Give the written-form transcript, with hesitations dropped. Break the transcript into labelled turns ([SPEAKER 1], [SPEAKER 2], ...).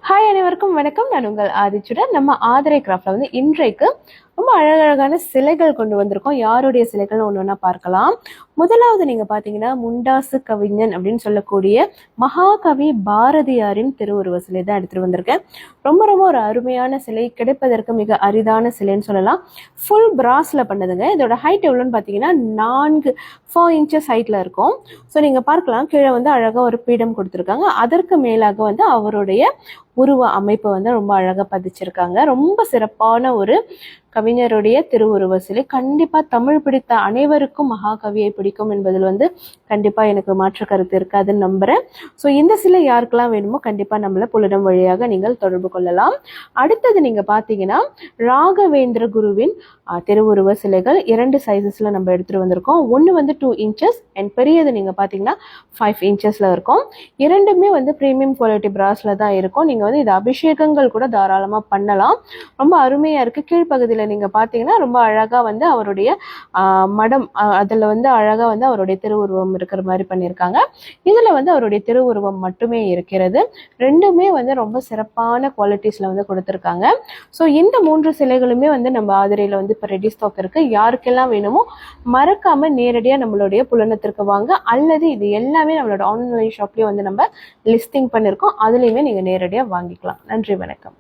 [SPEAKER 1] Hi அனைவருக்கும் வணக்கம். நான் உங்கள் ஆதிச்சுடன். நம்ம ஆதிரை கிராஃப்ட்ல வந்து இன்றைக்கு ரொம்ப அழகழகான சிலைகள் கொண்டு வந்திருக்கோம். யாருடைய சிலைகள் ஒன்று ஒன்றா பார்க்கலாம். முதலாவது நீங்க பாத்தீங்கன்னா முண்டாசு கவிஞன் அப்படின்னு சொல்லக்கூடிய மகாகவி பாரதியாரின் திருவுருவ சிலை தான் எடுத்துட்டு வந்திருக்கேன். ரொம்ப ரொம்ப ஒரு அருமையான சிலை, கிடைப்பதற்கு மிக அரிதான சிலைன்னு சொல்லலாம். ஃபுல் பிராஸ்ல பண்ணதுங்க. இதோட ஹைட் எவ்வளோன்னு பார்த்தீங்கன்னா 4 இன்ச்சஸ் ஹைட்ல இருக்கும். ஸோ நீங்க பார்க்கலாம், கீழே வந்து அழகா ஒரு பீடம் கொடுத்துருக்காங்க. அதற்கு மேலாக வந்து அவருடைய உருவ அமைப்பு வந்து ரொம்ப அழகா பதிச்சிருக்காங்க. ரொம்ப சிறப்பான ஒரு கவிஞருடைய திருவுருவ சிலை. கண்டிப்பா தமிழ் பிடித்த அனைவருக்கும் மகாகவியை பிடிக்கும் என்பதில் வந்து கண்டிப்பா எனக்கு மாற்று கருத்து இருக்காதுன்னு நம்புறேன். ஸோ இந்த சிலை யாருக்கெல்லாம் வேணுமோ கண்டிப்பா நம்மள புலடம் வழியாக நீங்கள் தொடர்பு கொள்ளலாம். அடுத்தது நீங்க பாத்தீங்கன்னா ராகவேந்திர குருவின் திருவுருவ சிலைகள் 2 சைசஸ்ல நம்ம எடுத்துட்டு வந்திருக்கோம். ஒன்று வந்து 2 இன்ச்சஸ் அண்ட் பெரியது நீங்க பாத்தீங்கன்னா 5 இன்ச்சஸ்ல இருக்கும். இரண்டுமே வந்து பிரீமியம் குவாலிட்டி பிராஸ்ல தான் இருக்கும். நீங்க வந்து இது அபிஷேகங்கள் கூட தாராளமா பண்ணலாம். ரொம்ப அருமையா இருக்கு. கீழ்ப்பகுதியில் நீங்க பாத்தீங்கன்னா ரொம்ப அழகா வந்து அவருடைய மடம், அதுல வந்து அழகா வந்து அவருடைய திருவுருவம் இருக்கிற மாதிரி பண்ணியிருக்காங்க. இதுல வந்து அவருடைய திருவுருவம் மட்டுமே இருக்கிறது. ரெண்டுமே வந்து ரொம்ப சிறப்பான குவாலிட்டிஸ்ல வந்து கொடுத்துருக்காங்க. ஸோ இந்த 3 சிலைகளுமே வந்து நம்ம ஆதிரையில வந்து இப்போ ரெடி ஸ்டாக் இருக்கு. யாருக்கெல்லாம் வேணுமோ மறக்காம நேரடியா நம்மளுடைய புலனத்திற்கு வாங்க, அல்லது இது எல்லாமே நம்மளோட ஆன்லைன் ஷாப்லயும் வந்து நம்ம லிஸ்டிங் பண்ணிருக்கோம். அதுலயுமே நீங்க நேரடியா வாங்கிக்கலாம். நன்றி, வணக்கம்.